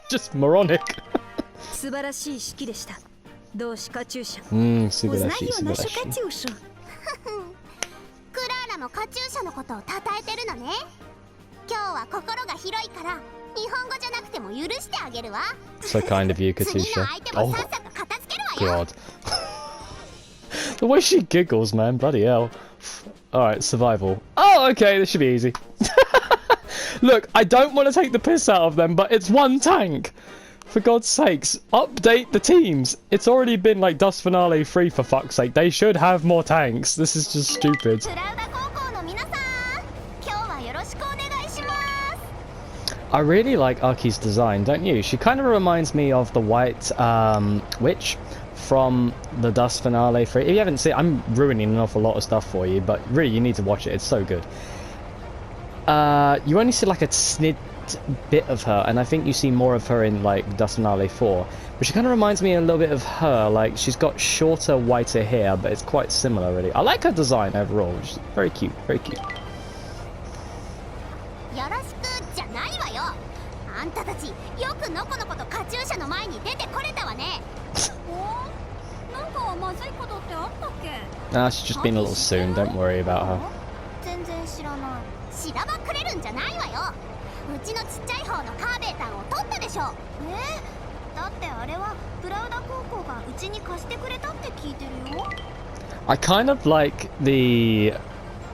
just moronic. 素晴らしい式でした。同志カチューシャ。Субараши. クラーラもカチューシャのことを称えてるのね。今日は心が広いから日本語じゃなくても許してあげるわ。 So kind of you, Katushya. 次の相手もさっさと片付けるわよ。 God. The way she giggles, man. Bloody hell. Alright, survival. Oh, okay, this should be easy. Look, I don't want to take the piss out of them, but it's one tank. For God's sakes, update the teams. It's already been like Dust Finale 3 for fuck's sake. They should have more tanks. This is just stupid. I really like Aki's design, don't you? She kind of reminds me of the white witch from the Dust Finale 3. If you haven't seen it, I'm ruining an awful lot of stuff for you, but really you need to watch it. It's so good. You only see like a snid bit of her, and I think you see more of her in like Dust Finale 4, but she kind of reminds me a little bit of her. Like she's got shorter, whiter hair, but it's quite similar really. I like her design overall, which is very cute, very cute. Nah, she's just been a little soon, don't worry about her. うちのちっちゃい方のカーベータンを取ったでしょ。だってあれはプラウダ高校がうちに貸してくれたって聞いてるよ。 I kind of like the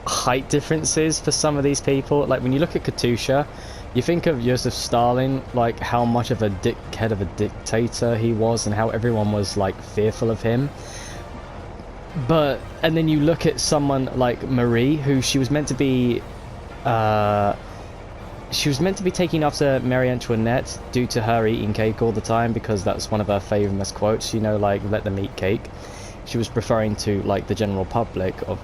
height differences for some of these people. Like when you look at Katushya, you think of Joseph Stalin, like how much of a dickhead of a dictator he was and how everyone was like fearful of him. And then you look at someone like Marie, who she was meant to be taking after Marie Antoinette due to her eating cake all the time, because that's one of her famous quotes, you know, like let them eat cake. She was referring to like the general public, of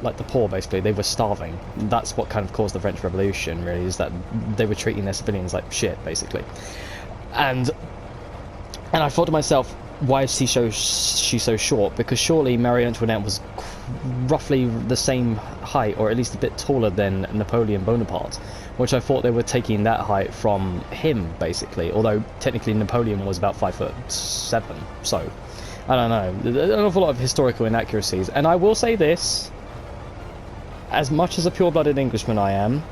like the poor basically. They were starving. That's what kind of caused the French Revolution really, is that they were treating their civilians like shit basically. And I thought to myself, why is she so short? Because surely Marie Antoinette was roughly the same height, or at least a bit taller than Napoleon Bonaparte, which I thought they were taking that height from him basically, although technically Napoleon was about 5'7", so I don't know, an awful lot of historical inaccuracies. And I will say this, as much as a pure-blooded Englishman I am,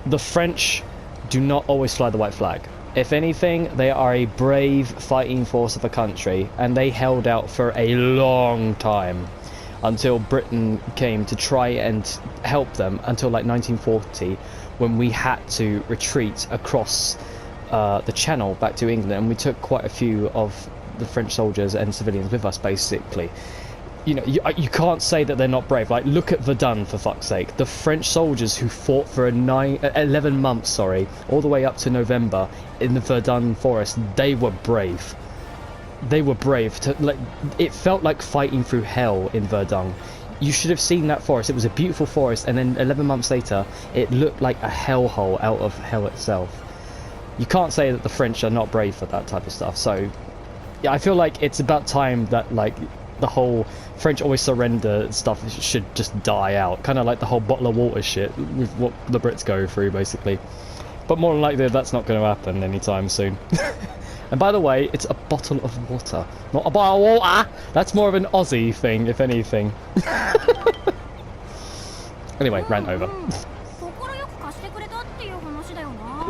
the French do not always fly the white flag. If anything, they are a brave fighting force of a country, and they held out for a long time until Britain came to try and help them, until like 1940, when we had to retreat across the Channel back to England, and we took quite a few of the French soldiers and civilians with us basically. You know, you can't say that they're not brave. Like, look at Verdun, for fuck's sake. The French soldiers who fought for 11 months, all the way up to November in the Verdun forest, they were brave. They were brave. It felt like fighting through hell in Verdun. You should have seen that forest. It was a beautiful forest, and then 11 months later, it looked like a hellhole out of hell itself. You can't say that the French are not brave for that type of stuff. So, yeah, I feel like it's about time that, like, the whole French always surrender stuff should just die out. Kind of like the whole bottle of water shit with what the Brits go through, basically. But more than likely, that's not going to happen anytime soon. And by the way, it's a bottle of water, not a bottle of water. That's more of an Aussie thing, if anything. Anyway, rant over.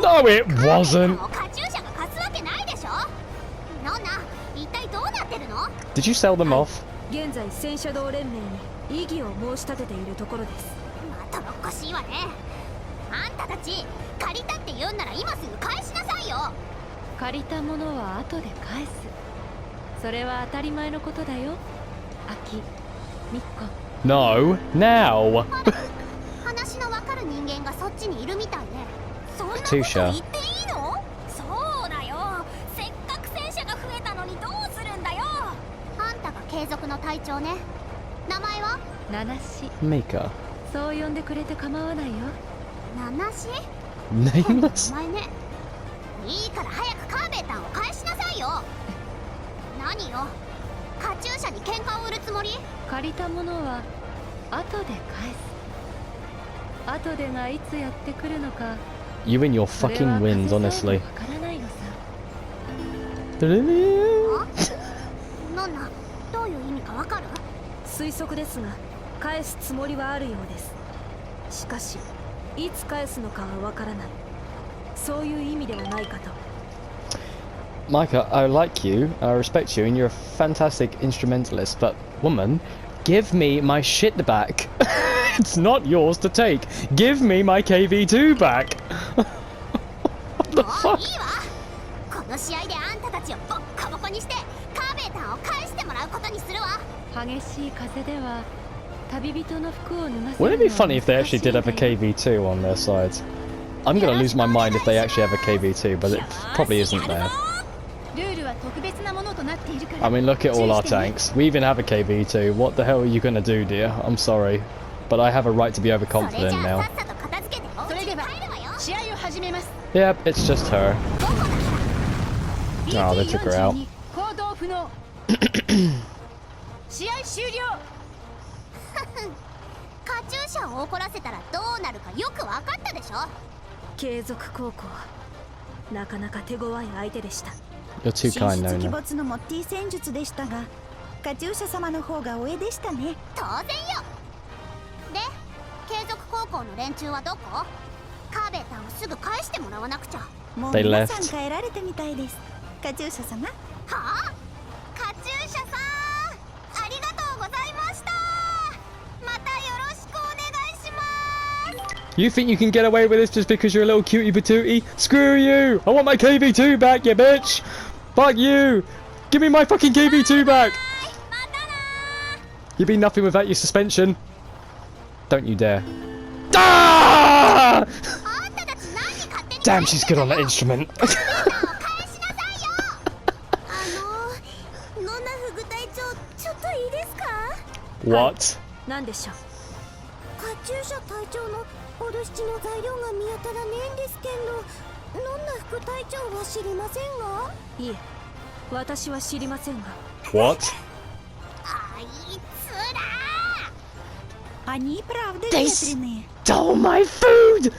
No, it wasn't. Did you sell them off? 現在戦車道連盟に異議を申し立てているところです。またろっこしいわね。あんたたち借りたって言うんなら今すぐ返しなさいよ。借りたものは後で返す。それは当たり前のことだよ。秋、みっこ。No, now. 話のわかる人間がそっちにいるみたいね。そんなこと言っていいの？そうだよ。せっかく戦車が増えたのにどうするんだよ。あんたが継続の隊長ね。名前は？ナナシ。メーカー。そう呼んでくれて構わないよ。ナナシ？ネームレス。名前ね。いいから早くカーベータンを返しなさいよ。何よ。カチューシャに喧嘩を売るつもり？借りたものは後で返す。後でがいつやってくるのか。You and your fucking wins, honestly. ノンナ、どういう意味かわかる？推測ですが返すつもりはあるようです。しかしいつ返すのかはわからない、そういう意味ではないかと。 Micah, I like you, I respect you, and you're a fantastic instrumentalist, but woman, give me my shit back. It's not yours to take. Give me my KV2 back. What the fuck? いいわ。この試合であんたたちをボッコボコにしてカーベーターを返してもらうことにするわ。激しい風では旅人の服を脱がせ Wouldn't る it be のは funny if they actually did have a KV2 on their sides? I'm gonna lose my mind if they actually have a KV2, but it probably isn't there. ルールは特別なものとなっているから。 I mean, look at all our tanks. We even have a KV2. What the hell are you gonna do, dear? I'm sorry, but I have a right to be それじゃ overconfident あ now. さっさと片付けてお家に帰るわよ。試合を始めます。 Yep, it's just her. 5個だから。 Oh, they took her out. BT42 行動不能。試合終了。カチューシャを怒らせたらどうなるかよく分かったでしょ。継続高校はなかなか手強い相手でした。 You're too 神 kind, 出鬼 Nona. 没のモッティ戦術でしたが、カチューシャ様の方がおえでしたね。当然よ。で、継続高校の連中はどこ？カーベーターをすぐ返してもらわなくちゃ。もう They 皆さ left. ん帰られたみたいです。カチューシャ様。はあ？カチューシャさん、ありがとうございました。またよろしくお願いします。 You think you can get away with this just because you're a little cutie patootie? Screw you! I want my KV2 back, you bitch! Fuck you! Give me my fucking KV2 back! またなー。 You'd be nothing without your suspension. Don't you dare. Ah! あんたたち何勝手に Damn, she's good on that instrument. 返しなさいよ。ノナフグ隊長、ちょっといいですか？ What? 何でしょう。カチューシャ隊長のボルシチの材料が見当たらねえんですけど、ノンナ副隊長は知りませんが？いえ、私は知りませんが。 What? あいつらОни и правда They ветреные. stole my food!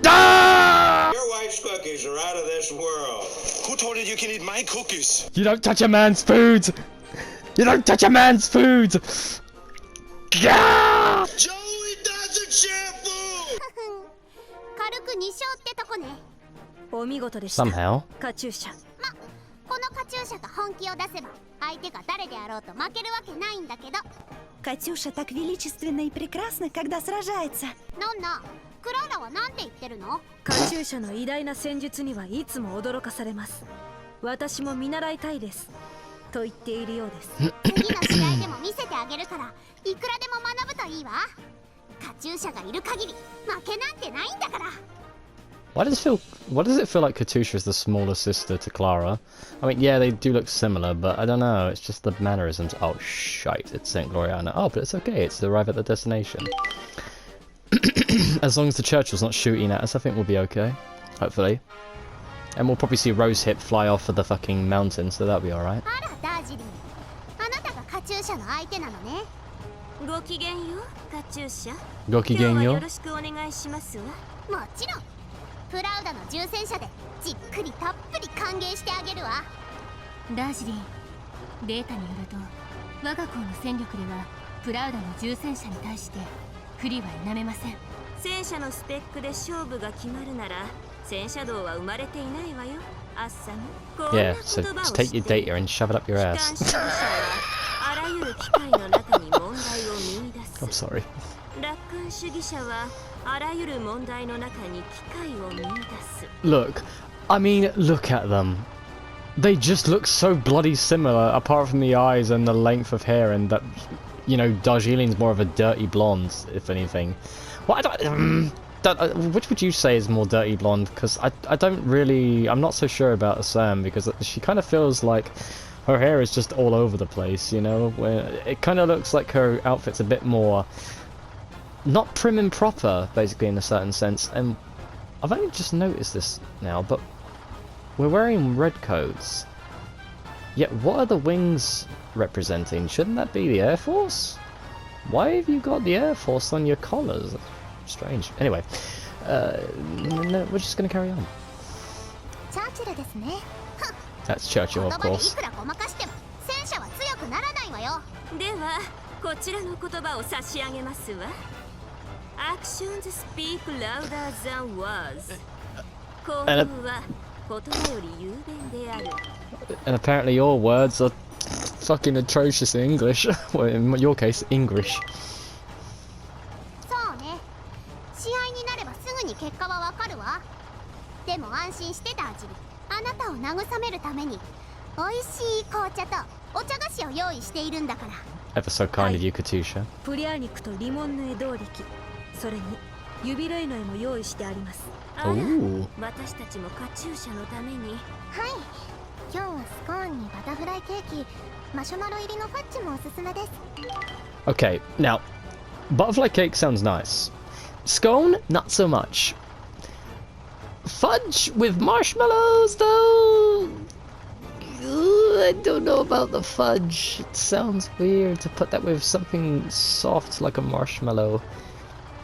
Ah! Your wife's cookies are out of this world. Who told you you can eat my cookies? You don't touch a man's food! You don't touch a man's food! Gah! Joey doesn't share food! 軽く2勝ってとこね。お見事でした。 Somehow. カチューシャ。このカチューシャが本気を出せば相手が誰であろうと負けるわけないんだけど。Катюша так величественна и прекрасна, когда сражается. ノンナ、クララはなんて言ってるの？カチューシャの偉大な戦術にはいつも驚かされます。私も見習いたいです。と言っているようです。次の試合でも見せてあげるから、いくらでも学ぶといいわ。カチューシャがいる限り負けなんてないんだから。Why does it feel like Katushya is the smaller sister to Klara? I mean, yeah, they do look similar, but I don't know, it's just the mannerisms. Oh, shite, it's St. Gloriana. Oh, but it's okay, it's to arrive at the destination. As long as the Churchill's not shooting at us, I think we'll be okay. Hopefully. And we'll probably see Rosehip fly off of the fucking mountain, so that'll be alright. あら、ダージリン。あなたがカチューシャの相手なのね。ごきげんよう、カチューシャ。 Gokigenyo. 今日はよろしくお願いしますわ。もちろん。プラウダの重戦車でじっくりたっぷり歓迎してあげるわ。ダージリン、データによると我が校の戦力ではプラウダの重戦車に対して不利は否めません。戦車のスペックで勝負が決まるなら戦車道は生まれていないわよ、アッサム。こんな Yeah, so 言葉を just 知 take って your る。 data and shove it up your 機関 ass. 主義者はあらゆる機械の中に問題を見出 I'm す。 sorry. 楽観主義者はあらゆる問題の中に機会を見出す。 Look, I mean, look at them. They just look so bloody similar, apart from the eyes and the length of hair, and that, you know, Darjeeling's more of a dirty blonde, if anything. Well, which would you say is more dirty blonde? Because I don't really, I'm not so sure about Assam, because she kind of feels like her hair is just all over the place, you know? Where it kind of looks like her outfit's a bit more, not prim and proper, basically, in a certain sense. And I've only just noticed this now, but we're wearing red coats. Yet what are the wings representing? Shouldn't that be the Air Force? Why have you got the Air Force on your collars? Strange. Anyway, no, we're just going to carry on. チャーチルですね。 That's Churchill, 言 of 葉でい course. くらごまかしても戦車は強くならないわよ。ではこちらの言葉を差し上げますわ。 Actions speak louder than words. 行動は言葉より雄弁である。 And apparently your words are fucking atrocious in English. Well, in your case, English. そうね。試合になればすぐに結果はわかるわ。でも安心してダージリ。あなたを慰めるために美味しい紅茶とお茶菓子を用意しているんだから。 Ever so kind of you, Katushya. プリアニクとリモンヌエ動力、それに指類の絵も用意してあります。あら Ooh. 私たちもカチューシャのために。はい。今日はスコーンにバタフライケーキ、マシュマロ入りのファッジもおすすめです。 Okay, now, butterfly cake sounds nice. Scone, not so much. Fudge with marshmallows, though. I don't know about the fudge. It sounds weird to put that with something soft like a marshmallow.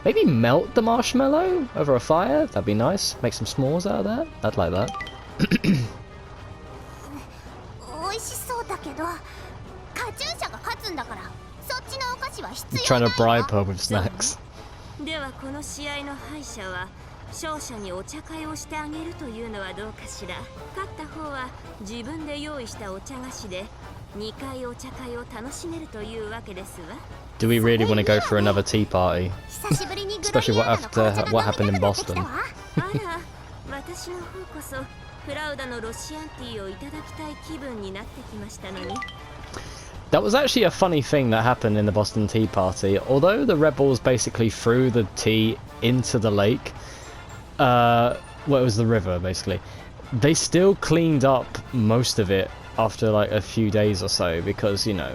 Maybe melt the marshmallow over a fire? That'd be nice. Make some s'mores out of that. I'd like that. 美味しそうだけど、カチューシャが勝つんだから、そっちのお菓子は必 Trying 要 to ないわ。 bribe her with snacks. ではこの試合の敗者は勝者にお茶会をしてあげるというのはどうかしら。勝った方は自分で用意したお茶菓子で2回お茶会を楽しめるというわけですわ。 Do we really want to go for another tea party? 久しぶりにグロ Especially リ what アーナの紅茶 after が what 飲み happened in たくなってきた Boston. わ。あら、私の方こそプラウダのロシアンティーをいただきたい気分になってきましたのに。 That was actually a funny thing that happened in the Boston Tea Party. Although the rebels basically threw the tea into the lake, well, it was the river basically, they still cleaned up most of it after like a few days or so because, you know,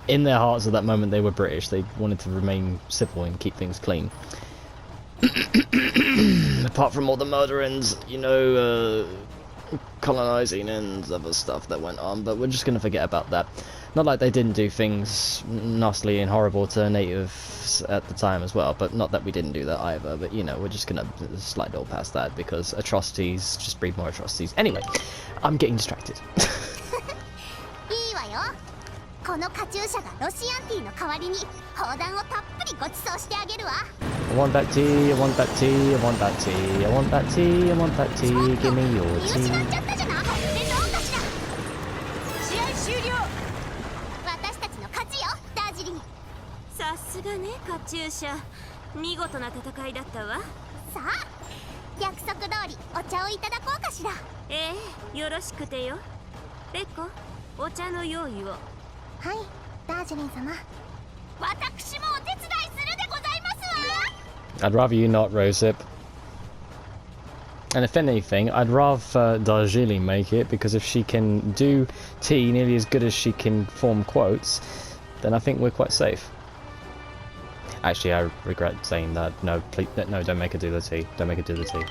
in their hearts at that moment they were British. They wanted to remain civil and keep things clean. Apart from all the murderings, you know, colonizing and other stuff that went on, but we're just going to forget about that. Not like they didn't do things nastily and horrible to natives at the time as well, but not that we didn't do that either, but you know, we're just going to slide all past that because atrocities just breed more atrocities. Anyway, I'm getting distracted. いいわよ。このカチューシャがロシアンティーの代わりに砲弾をたっぷりご馳走してあげるわ。 I want that tea, I want that tea, I want that tea, I want that tea, I want that tea, give me your 見失っ tea. ちゃったじゃない。でどうかしら。試合終了。私たちの勝ちよ、ダージリン。さすがねカチューシャ、見事な戦いだったわ。さあ、約束通りお茶をいただこうかしら。ええ、よろしくてよ。レコ、お茶の用意を。はい、ダージリン様。私もお手伝いするでございますわ。 I'd rather you not, Rosehip. And if anything, I'd rather Darjeeling make it, because if she can do tea nearly as good as she can form quotes, then I think we're quite safe. Actually, I regret saying that. No, please, no, don't make her do the tea. Don't make her do the tea.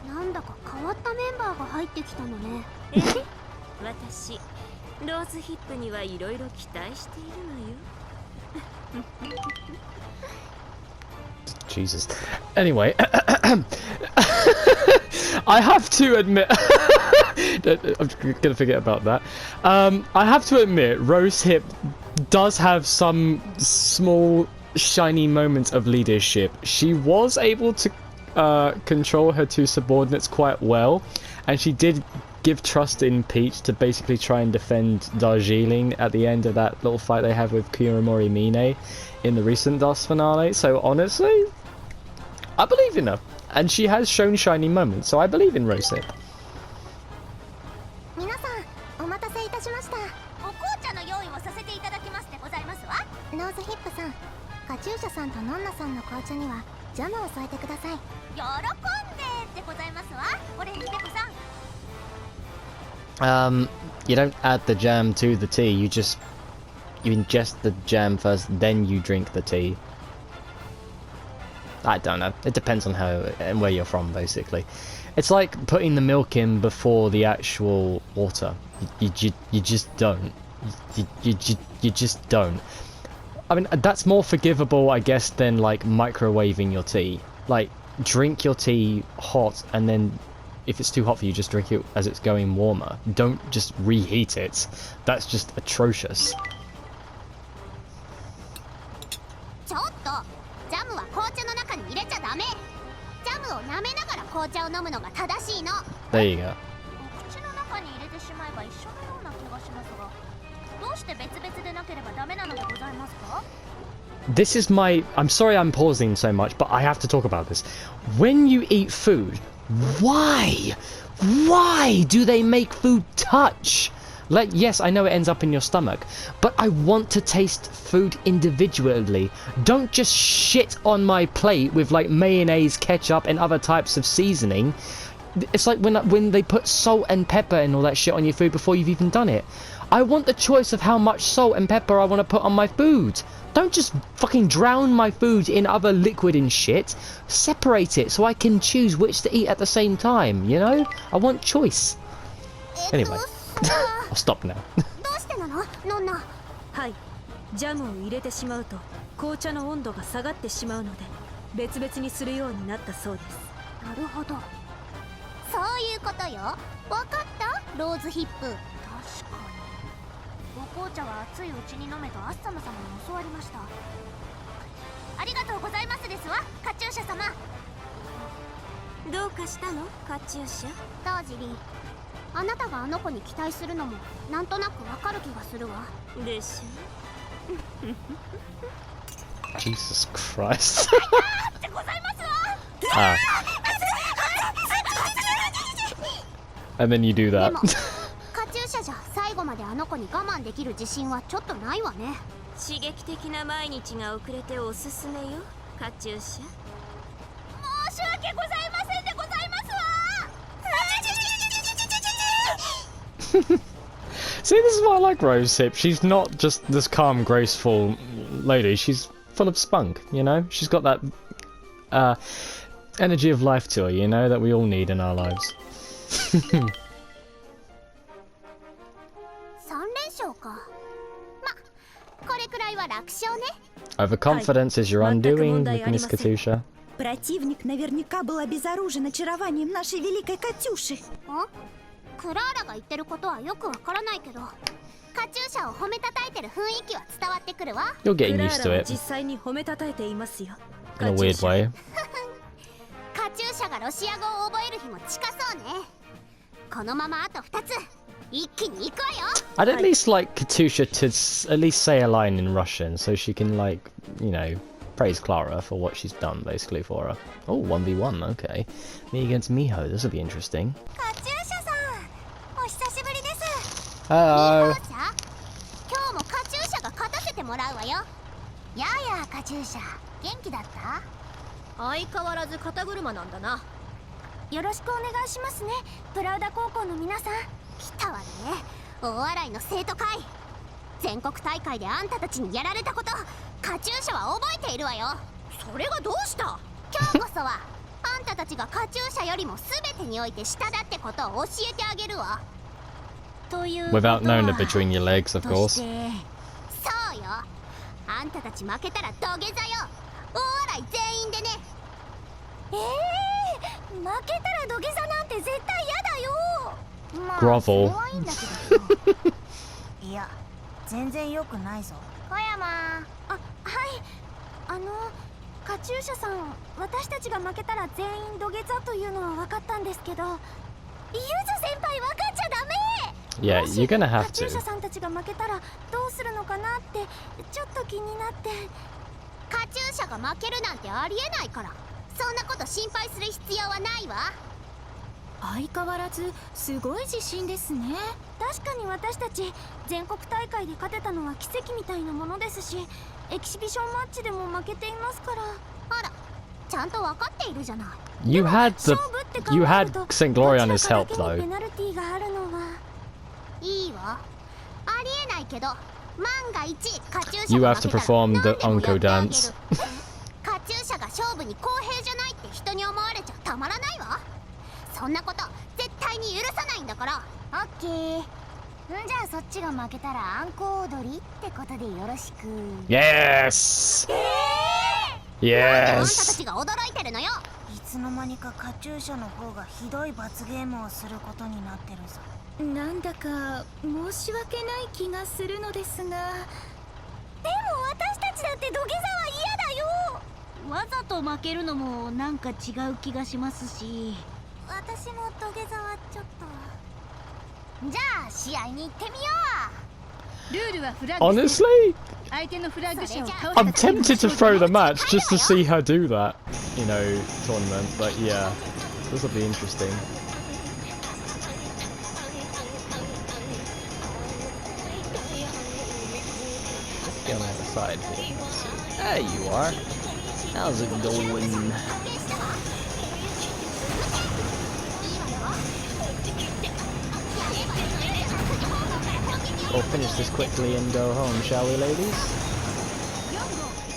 なんだか変わったメンバーが入ってきたのね。ええ、私ローズヒップにはいろいろ期待しているのよ。 Jesus. Anyway, I have to admit, I'm gonna forget about that. I have to admit, Rosehip does have some small, shiny moments of leadership. She was able to control her two subordinates quite well, and she did give trust in Peach to basically try and defend Darjeeling at the end of that little fight they had with Kuramori Mine in the recent DOS finale. So honestly, I believe in her, and she has shown shiny moments, so I believe in Rosehip. 皆さん、お待たせいたしました。お紅茶の用意をさせていただきますでございますわ。ローズヒップさん、カチューシャさんとノンナさんの紅茶にはジャムを添えてください。喜んででございますわ。オレンジペコさん。You don't add the jam to the tea, you ingest the jam first, then you drink the tea. I don't know. It depends on how and where you're from, basically. It's like putting the milk in before the actual water. You just don't. You just don't. I mean, that's more forgivable, I guess, than like microwaving your tea. Like, drink your tea hot, and then if it's too hot for you, just drink it as it's going warmer. Don't just reheat it. That's just atrocious. ちょっとジャムは紅茶の中に入れちゃダメ。ジャムを舐めながら紅茶を飲むのが正しいの。 There you go. 口の中に入れてしまえば一緒のような気がしますが、どうして別々でなければダメなのでございますか？ This is my... I'm sorry I'm pausing so much, but I have to talk about this. When you eat food, why? Why do they make food touch? Like, yes, I know it ends up in your stomach, but I want to taste food individually. Don't just shit on my plate with like mayonnaise, ketchup, and other types of seasoning. It's like when they put salt and pepper and all that shit on your food before you've even done it. I want the choice of how much salt and pepper I want to put on my food. Don't just fucking drown my food in other liquid and shit. Separate it so I can choose which to eat at the same time, you know? I want choice. Anyway, I'll stop now. どうしてなのノンナ。はい、ジャムを入れてしまうと紅茶の温度が下がってしまうので別々にするようになったそうです。なるほど、そういうことよ。わかったローズヒップ。確かにご紅茶は熱いうちに飲めとアッサム様に教わりました。ありがとうございますですわカチューシャ様。どうかしたのカチューシャ？当時リー、あなたがあの子に期待するのもなんとなくわかる気がするわ。でしょ。 Jesus Christ. でございますわ。 Ah. And then you do で that. もカチューシャじゃ最後まであの子に我慢できる自信はちょっとないわね。刺激的な毎日が遅れておすすめよカチューシャ。申し訳ございませんでございますわ。 See, this is why I like Rose Hip. She's not just this calm, graceful lady. She's full of spunk, you know? She's got that energy of life to her, you know, that we all need in our lives. 3連勝か。ま、これくらいは楽勝ね。 Overconfidence is your undoing with Miss Katushya. Противник наверняка был обезоружен очарованием нашей великой Катюши. ん？クラーラが言ってることはよくわからないけど、カチューシャを褒めたたえてる雰囲気は伝わってくるわ。 You're getting クラ used ー to ラは it 実際に褒めたたえていますよ。 in a weird way. カチューシャがロシア語を覚える日も近そうね。このままあと2つ一気に行くわよ。 I'd at least like Katushya to at least say a line in Russian so she can, like, you know, praise Klara for what she's done basically for her. Oh, 1v1, okay. Me against Miho, this will be interesting. カチューシャさん、お久しぶりです。 Hello. ミーホーシャ、今日もカチューシャが勝たせてもらうわよ。やあやあカチューシャ、元気だった？相変わらず肩車なんだな。よろしくお願いしますね、プラウダ高校の皆さん。来たわね、大洗の生徒会。全国大会であんたたちにやられたこと、カチューシャは覚えているわよ。それがどうした？今日こそはあんたたちがカチューシャよりも全てにおいて下だってことを教えてあげるわ。ということは Without knowing it between your legs, of とし course. てそうよ、あんたたち負けたら土下座よ、大洗全員でね。負けたら土下座なんて絶対嫌だよ。まあ、 Grovel それはいいんだけどさ。いや、全然良くないぞ。小山。あ、はい。カチューシャさん、私たちが負けたら全員土下座というのは分かったんですけど、ゆず先輩分かっちゃダメ。 Yeah, もし you're gonna have カチューシャ to. さんたちが負けたらどうするのかなってちょっと気になって。カチューシャが負けるなんてありえないから、そんなこと心配する必要はないわ。相変わらずすごい自信ですね。確かに私たち全国大会で勝てたのは奇跡みたいなものですし、エキシビションマッチでも負けていますから。あら、ちゃんと分かっているじゃない。 You had the. 勝負って考 You え had ると St. Glory on ど his ちら help かだけに though. ペナルティーがあるのはいいわ。ありえないけど、万が一カチューシャ You が have 負 to けたら perform 何 the でもや Onko ってあげる。 dance. カチューシャが勝負に公平じゃないって人に思われちゃたまらないわ。そんなこと絶対に許さないんだから。オッケー。じゃあそっちが負けたらアンコ踊りってことでよろしく。 Yes. なんであんたた Yes. ちが驚いてるのよ。いつつの間にかカチューシャの方がひどい罰ゲームをすることになってるぞ。なんだか申し訳ない気がするのですが。でも私たちだって土下座は嫌だよ。わざと負けるのもなんか違う気がしますし、私も土下座はちょっと。じゃあ試合に行ってみよう。ルールはフラッグ。 Honestly, 相手のフラッグ者を倒 I'm tempted to throw the match just to see her do that, you know, tournament. But yeah, this will be interesting. Let's get on the other side here. There you are. How's it going? We'll finish this quickly and go home, shall we, ladies?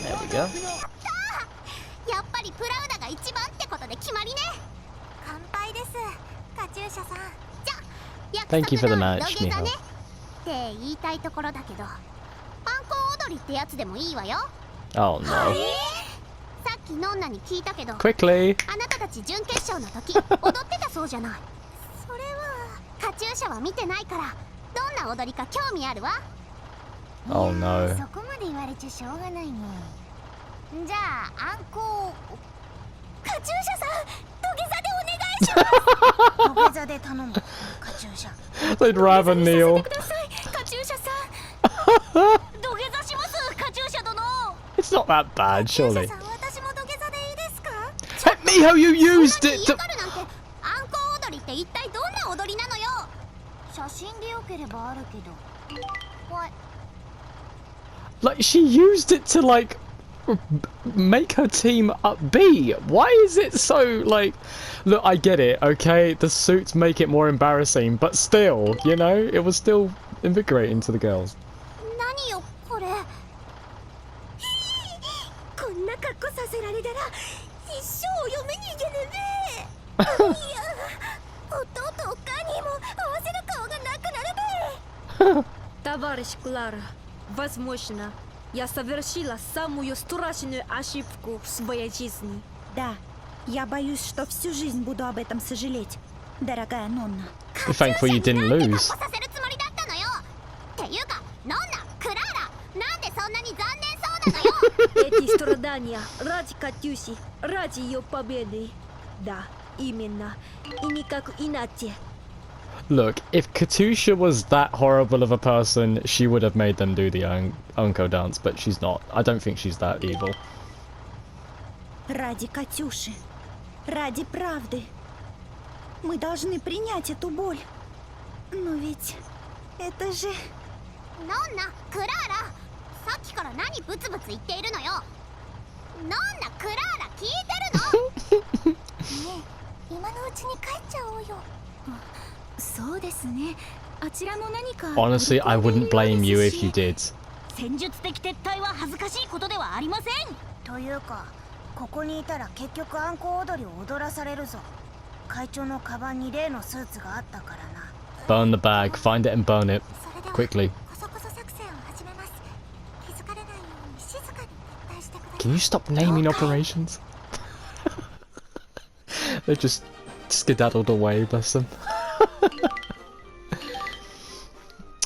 There we go. やっぱりプラウダが一番ってことで決まりね。乾杯です、カチューシャさん。じゃ、約 Thank you for 束 the 通り match, 土下座ね Miho. って言いたいところだけど、アンコウ踊りってやつでもいいわよ。 Oh no. さっきノンナに聞いたけど、 Quickly! あなたたち準決勝の時踊ってたそうじゃない。それはカチューシャは見てないから、どんな踊りか興味あるわ。 Oh no. そこまで言われちゃしょうがないね。じゃあアンコウ、カチューシャさん、土下座でお願いします。土下座で頼む、カチューシャ。 They'd rather kneel. ください、カチューシャさん。土下座します、カチューシャ殿。 It's not that bad, カチューシ surely. ャさん、私も土下座でいいですか。 Hey, Miho, you used そんなに it 嫌 to. がるなんて。アンコウ踊りって一体どんな踊りなのよ。写真でよければあるけど。What? Like, she used it to, like, make her team upbeat. Why is it so, like. Look, I get it, okay? The suits make it more embarrassing, but still, you know? It was still invigorating to the girls. 何よこれ。こんな格好させられたら一生お嫁に行けぬべ。いや、弟おかんにも合わせる顔がなくなるべ。 Товарищ Клара, возможно, я совершила самую страшную ошибку в своей жизни. Да, я боюсь, что всю жизнь буду об этом сожалеть, дорогая Нонна. Be thankful you didn't なんで lose. 格好させるつもりだったのよ。っていうか、ノンナ、クラーラ、なんでそんなに残念そうなのよ。 Эти страдания ради Катюси, ради ее победы. Да, именно. И никак иначе. Look, if Katushya was that horrible of a person, she would have made them do the Unko dance, but she's not. I don't think she's that evil. Ради Катюши, ради правды. Мы должны принять эту боль. Но ведь это же... ノンナ、クラーラ、さっきから何ブツブツ言っているのよ。ノンナ、クラーラ、聞いてるの？ねえ、今のうちに帰っちゃおうよ。そうですね。あちらも何か Honestly, I wouldn't blame you if you did. 戦術的撤退は恥ずかしいことではありません。というか、ここにいたら結局アンコウ踊りを踊らされるぞ。会長のカバンに例のスーツがあったからな。 Burn the bag, find it and burn it. それでは Quickly. こそこそ作戦を始めます。気づかれないように静かに撤退してください。 Can you stop naming operations? They just skedaddled away, bless them.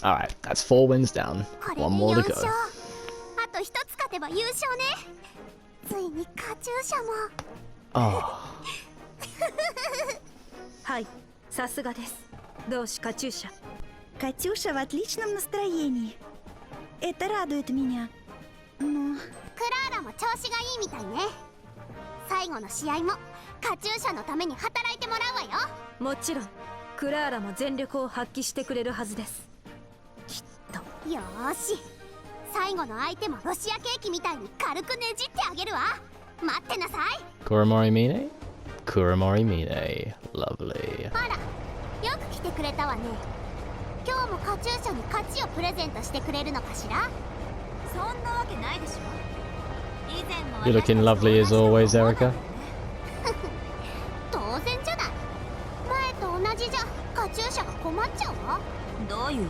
Alright, that's 4 wins down. これで One more to 4 go. 勝。あと1つ勝てば優勝ね。ついにカチューシャも。 Oh. はい、さすがです。どうしカチューシャ。 Катюша в отличном настроении. Это радует меня. Но... クラーラも調子がいいみたいね。最後の試合もカチューシャのために働いてもらうわよ。もちろん、クラーラも全力を発揮してくれるはずです。きっと。よーし、最後の相手もロシアケーキみたいに軽くねじってあげるわ。待ってなさい。 Kuramori Mine? Kuramori Mine. Lovely. あら、よく来てくれたわね。今日もカチューシャに勝ちをプレゼントしてくれるのかしら。そんなわけないでしょ。以前も You're looking lovely as always, Erica. 当然じゃない。前と同じじゃカチューシャが困っちゃうわ。どういう意味？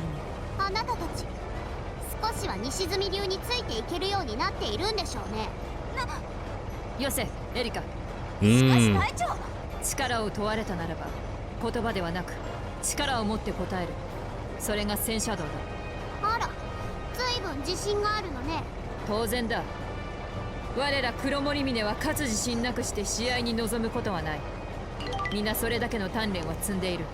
あなたたち少しは西住流についていけるようになっているんでしょうね。よせ、エリカ。しかし隊長、力を問われたならば言葉ではなく力を持って答える。それが戦車道だ。あら、随分自信があるのね。当然だ。我ら黒森峰は勝つ自信なくして試合に臨むことはない。皆それだけの鍛錬は積んでいる。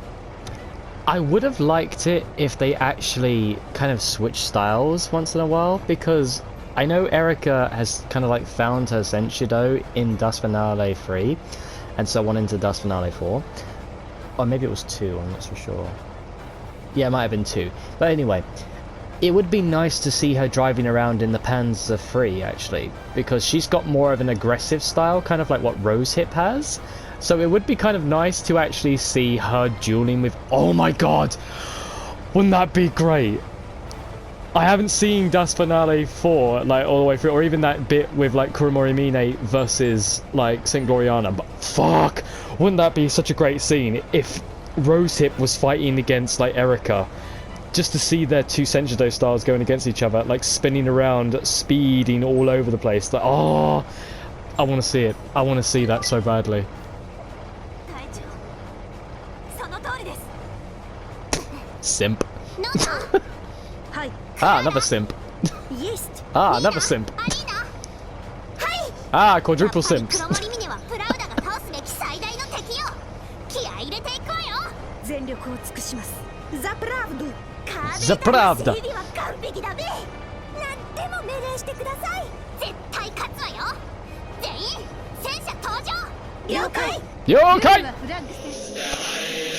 I would have liked it if they actually kind of switched styles once in a while, because I know Erica has kind of like found her Senshido in Dust Finale 3 and so on into Dust Finale 4. Or maybe it was 2, I'm not so sure. Yeah, it might have been 2. But anyway, it would be nice to see her driving around in the Panzer 3 actually, because she's got more of an aggressive style, kind of like what Rosehip has. So it would be kind of nice to actually see her dueling with... Oh my god! Wouldn't that be great? I haven't seen Dust Finale 4 like all the way through, or even that bit with like Kuromori Mine versus like St. Gloriana, but fuck! Wouldn't that be such a great scene if Rosehip was fighting against like Erica? Just to see their two Senshido styles going against each other, like spinning around, speeding all over the place. Like, oh, I want to see it. I want to see that so badly. Simp. Ah, another simp. Ah, another simp. Ah, quadruple simps. 全力を尽くします。 За правду! За правда! 指は完璧だべ。何でも命令してください。絶対勝つわよ。全員戦車登場。了解。了解。フラッグセット。